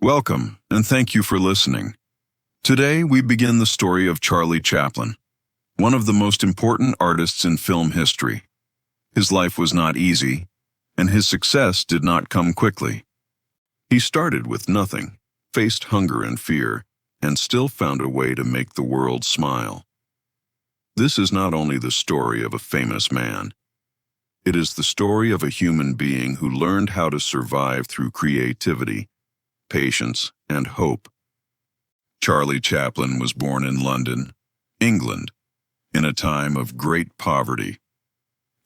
Welcome, and thank you for listening. Today, we begin the story of Charlie Chaplin, one of the most important artists in film history. His life was not easy, and his success did not come quickly. He started with nothing, faced hunger and fear, and still found a way to make the world smile. This is not only the story of a famous man. It is the story of a human being who learned how to survive through creativity, patience, and hope. Charlie Chaplin was born in London, England, in a time of great poverty.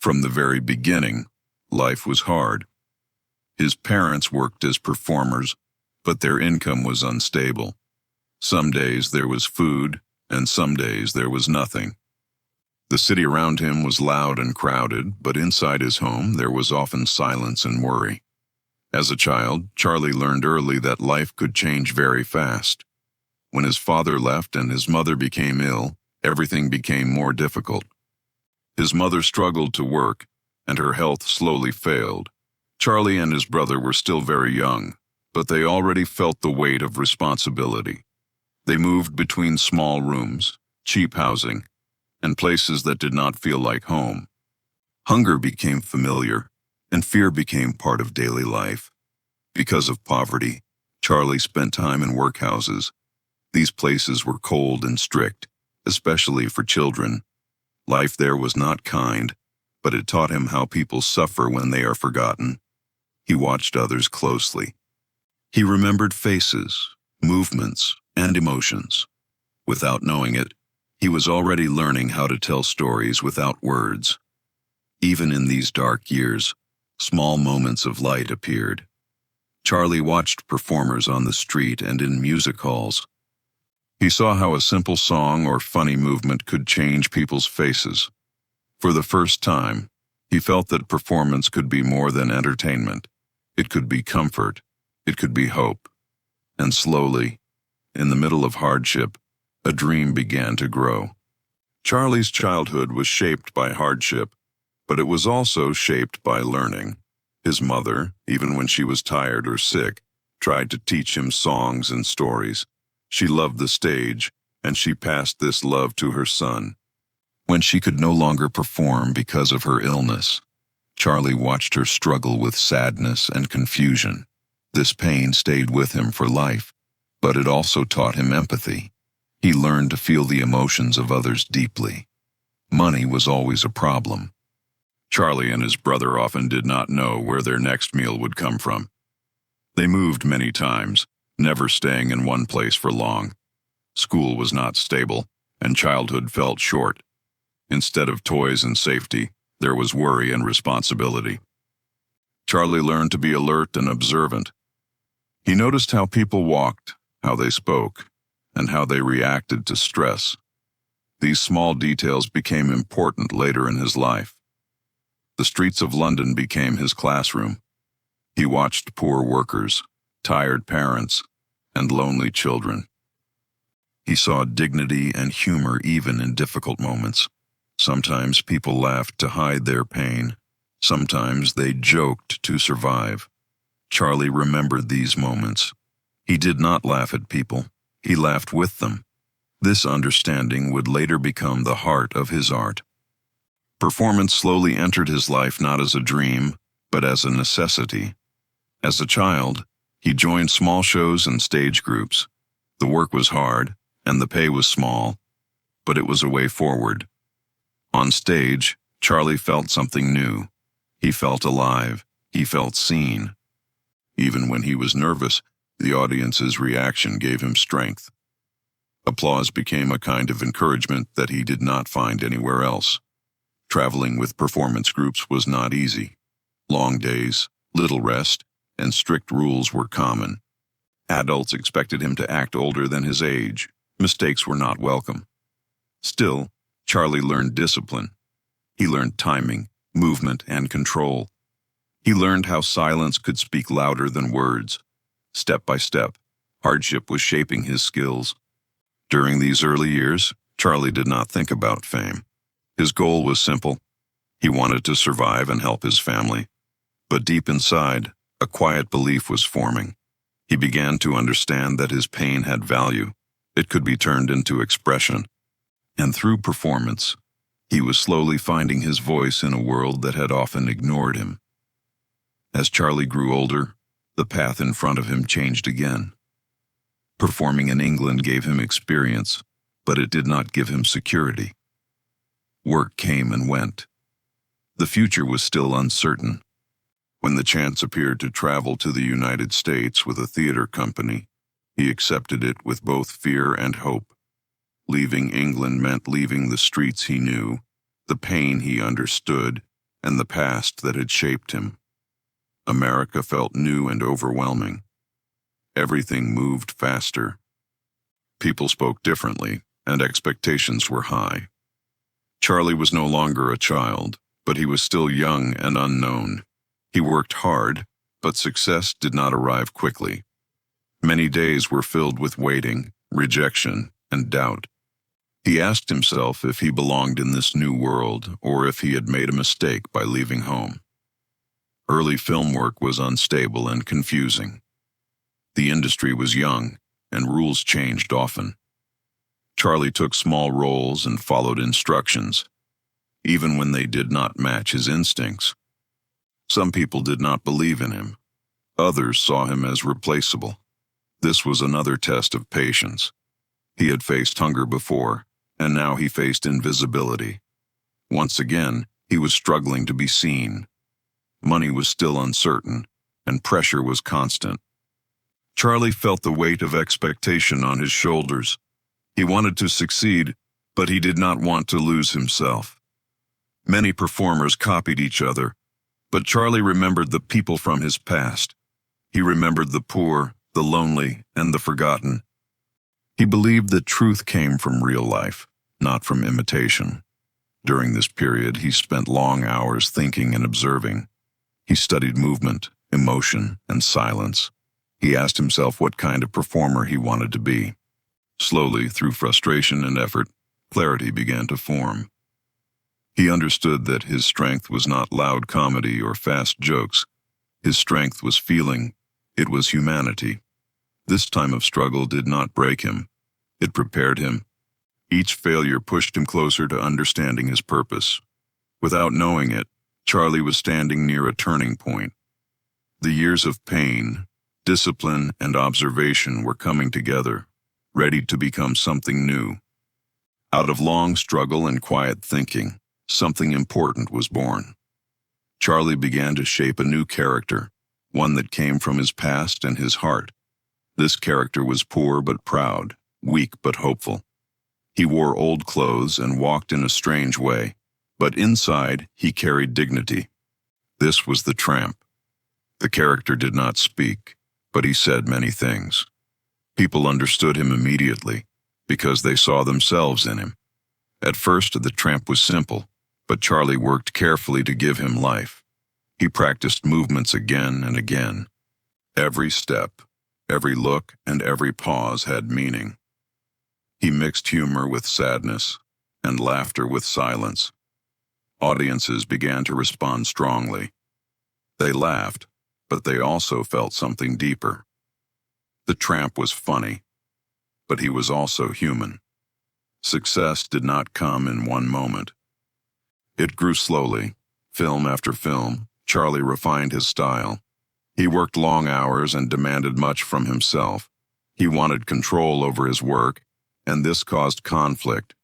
From the very beginning, life was hard. His parents worked as performers, but their income was unstable. Some days there was food, and some days there was nothing. The city around him was loud and crowded, but inside his home there was often silence and worry. As a child, Charlie learned early that life could change very fast. When his father left and his mother became ill, everything became more difficult. His mother struggled to work, and her health slowly failed. Charlie and his brother were still very young, but they already felt the weight of responsibility. They moved between small rooms, cheap housing, and places that did not feel like home. Hunger became familiar, and fear became part of daily life. Because of poverty, Charlie spent time in workhouses. These places were cold and strict, especially for children. Life there was not kind, but it taught him how people suffer when they are forgotten. He watched others closely. He remembered faces, movements, and emotions. Without knowing it, he was already learning how to tell stories without words. Even in these dark years, small moments of light appeared. Charlie watched performers on the street and in music halls. He saw how a simple song or funny movement could change people's faces. For the first time, he felt that performance could be more than entertainment. It could be comfort. It could be hope. And slowly, in the middle of hardship, a dream began to grow. Charlie's childhood was shaped by hardship, but it was also shaped by learning. His mother, even when she was tired or sick, tried to teach him songs and stories. She loved the stage, and she passed this love to her son. When she could no longer perform because of her illness, Charlie watched her struggle with sadness and confusion. This pain stayed with him for life, but it also taught him empathy. He learned to feel the emotions of others deeply. Money was always a problem. Charlie and his brother often did not know where their next meal would come from. They moved many times, never staying in one place for long. School was not stable, and childhood felt short. Instead of toys and safety, there was worry and responsibility. Charlie learned to be alert and observant. He noticed how people walked, how they spoke, and how they reacted to stress. These small details became important later in his life. The streets of London became his classroom. He watched poor workers, tired parents, and lonely children. He saw dignity and humor even in difficult moments. Sometimes people laughed to hide their pain. Sometimes they joked to survive. Charlie remembered these moments. He did not laugh at people. He laughed with them. This understanding would later become the heart of his art. Performance slowly entered his life not as a dream, but as a necessity. As a child, he joined small shows and stage groups. The work was hard, and the pay was small, but it was a way forward. On stage, Charlie felt something new. He felt alive. He felt seen. Even when he was nervous, the audience's reaction gave him strength. Applause became a kind of encouragement that he did not find anywhere else. Traveling with performance groups was not easy. Long days, little rest, and strict rules were common. Adults expected him to act older than his age. Mistakes were not welcome. Still, Charlie learned discipline. He learned timing, movement, and control. He learned how silence could speak louder than words. Step by step, hardship was shaping his skills. During these early years, Charlie did not think about fame. His goal was simple. He wanted to survive and help his family. But deep inside, a quiet belief was forming. He began to understand that his pain had value. It could be turned into expression. And through performance, he was slowly finding his voice in a world that had often ignored him. As Charlie grew older, the path in front of him changed again. Performing in England gave him experience, but it did not give him security. Work came and went. The future was still uncertain. When the chance appeared to travel to the United States with a theater company, he accepted it with both fear and hope. Leaving England meant leaving the streets he knew, the pain he understood, and the past that had shaped him. America felt new and overwhelming. Everything moved faster. People spoke differently, and expectations were high. Charlie was no longer a child, but he was still young and unknown. He worked hard, but success did not arrive quickly. Many days were filled with waiting, rejection, and doubt. He asked himself if he belonged in this new world or if he had made a mistake by leaving home. Early film work was unstable and confusing. The industry was young, and rules changed often. Charlie took small roles and followed instructions, even when they did not match his instincts. Some people did not believe in him. Others saw him as replaceable. This was another test of patience. He had faced hunger before, and now he faced invisibility. Once again, he was struggling to be seen. Money was still uncertain, and pressure was constant. Charlie felt the weight of expectation on his shoulders. He wanted to succeed, but he did not want to lose himself. Many performers copied each other, but Charlie remembered the people from his past. He remembered the poor, the lonely, and the forgotten. He believed that truth came from real life, not from imitation. During this period, he spent long hours thinking and observing. He studied movement, emotion, and silence. He asked himself what kind of performer he wanted to be. Slowly, through frustration and effort, clarity began to form. He understood that his strength was not loud comedy or fast jokes. His strength was feeling. It was humanity. This time of struggle did not break him. It prepared him. Each failure pushed him closer to understanding his purpose. Without knowing it, Charlie was standing near a turning point. The years of pain, discipline, and observation were coming together, ready to become something new. Out of long struggle and quiet thinking, something important was born. Charlie began to shape a new character, one that came from his past and his heart. This character was poor but proud, weak but hopeful. He wore old clothes and walked in a strange way, but inside he carried dignity. This was the tramp. The character did not speak, but he said many things. People understood him immediately, because they saw themselves in him. At first, the tramp was simple, but Charlie worked carefully to give him life. He practiced movements again and again. Every step, every look, and every pause had meaning. He mixed humor with sadness and laughter with silence. Audiences began to respond strongly. They laughed, but they also felt something deeper. The tramp was funny, but he was also human. Success did not come in one moment. It grew slowly. Film after film, Charlie refined his style. He worked long hours and demanded much from himself. He wanted control over his work, and this caused conflict.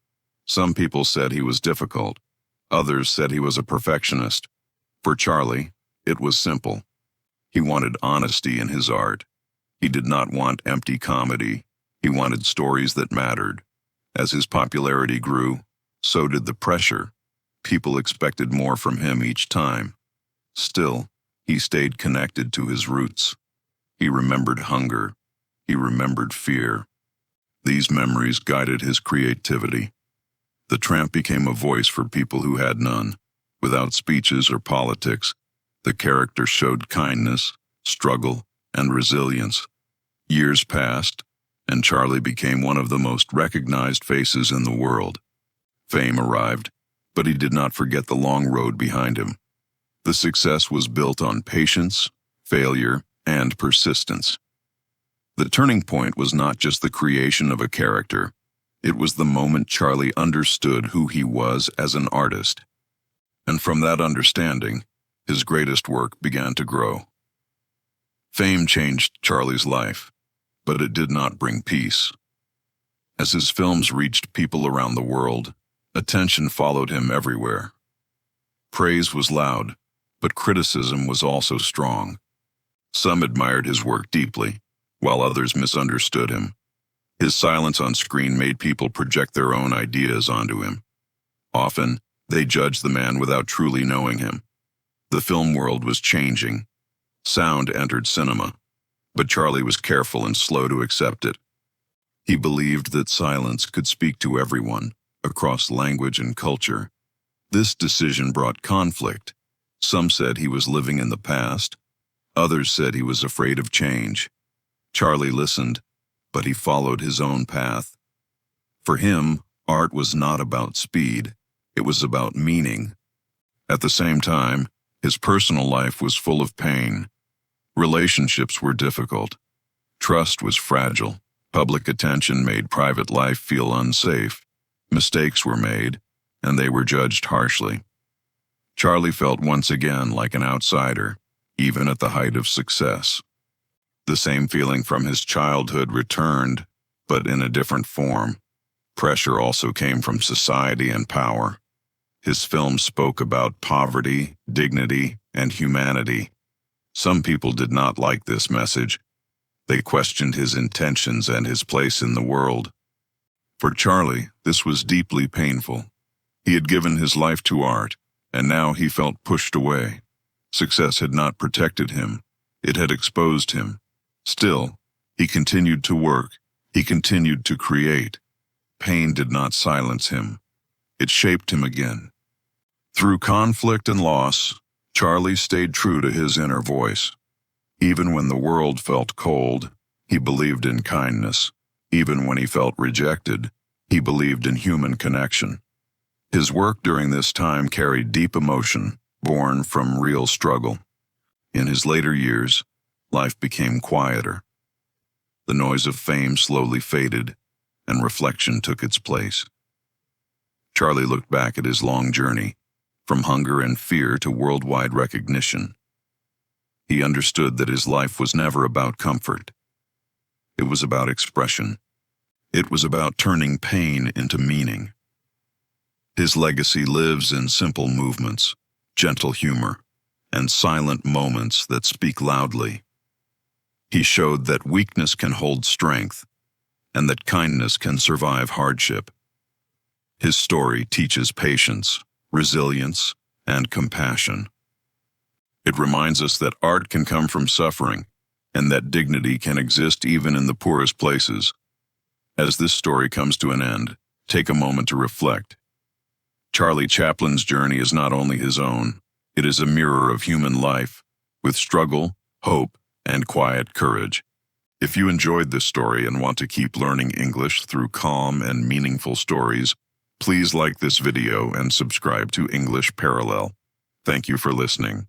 Some people said he was difficult. Others said he was a perfectionist. For Charlie, it was simple. He wanted honesty in his art. He did not want empty comedy. He wanted stories that mattered. As his popularity grew, so did the pressure. People expected more from him each time. Still, he stayed connected to his roots. He remembered hunger. He remembered fear. These memories guided his creativity. The tramp became a voice for people who had none. Without speeches or politics, the character showed kindness, struggle, and resilience. Years passed, and Charlie became one of the most recognized faces in the world. Fame arrived, but he did not forget the long road behind him. The success was built on patience, failure, and persistence. The turning point was not just the creation of a character. It was the moment Charlie understood who he was as an artist. And from that understanding, his greatest work began to grow. Fame changed Charlie's life, but it did not bring peace. As his films reached people around the world, attention followed him everywhere. Praise was loud, but criticism was also strong. Some admired his work deeply, while others misunderstood him. His silence on screen made people project their own ideas onto him. Often, they judged the man without truly knowing him. The film world was changing. Sound entered cinema, but Charlie was careful and slow to accept it. He believed that silence could speak to everyone, across language and culture. This decision brought conflict. Some said he was living in the past. Others said he was afraid of change. Charlie listened, but he followed his own path. For him, art was not about speed. It was about meaning. At the same time, his personal life was full of pain. Relationships were difficult. Trust was fragile. Public attention made private life feel unsafe. Mistakes were made, and they were judged harshly. Charlie felt once again like an outsider, even at the height of success. The same feeling from his childhood returned, but in a different form. Pressure also came from society and power. His films spoke about poverty, dignity, and humanity. Some people did not like this message. They questioned his intentions and his place in the world. For Charlie, this was deeply painful. He had given his life to art, and now he felt pushed away. Success had not protected him. It had exposed him. Still, he continued to work. He continued to create. Pain did not silence him. It shaped him again. Through conflict and loss, Charlie stayed true to his inner voice. Even when the world felt cold, he believed in kindness. Even when he felt rejected, he believed in human connection. His work during this time carried deep emotion, born from real struggle. In his later years, life became quieter. The noise of fame slowly faded, and reflection took its place. Charlie looked back at his long journey, from hunger and fear to worldwide recognition. He understood that his life was never about comfort. It was about expression. It was about turning pain into meaning. His legacy lives in simple movements, gentle humor, and silent moments that speak loudly. He showed that weakness can hold strength, and that kindness can survive hardship. His story teaches patience, resilience, and compassion. It reminds us that art can come from suffering, and that dignity can exist even in the poorest places. As this story comes to an end, take a moment to reflect. Charlie Chaplin's journey is not only his own, it is a mirror of human life, with struggle, hope, and quiet courage. If you enjoyed this story and want to keep learning English through calm and meaningful stories, please like this video and subscribe to English Parallel. Thank you for listening.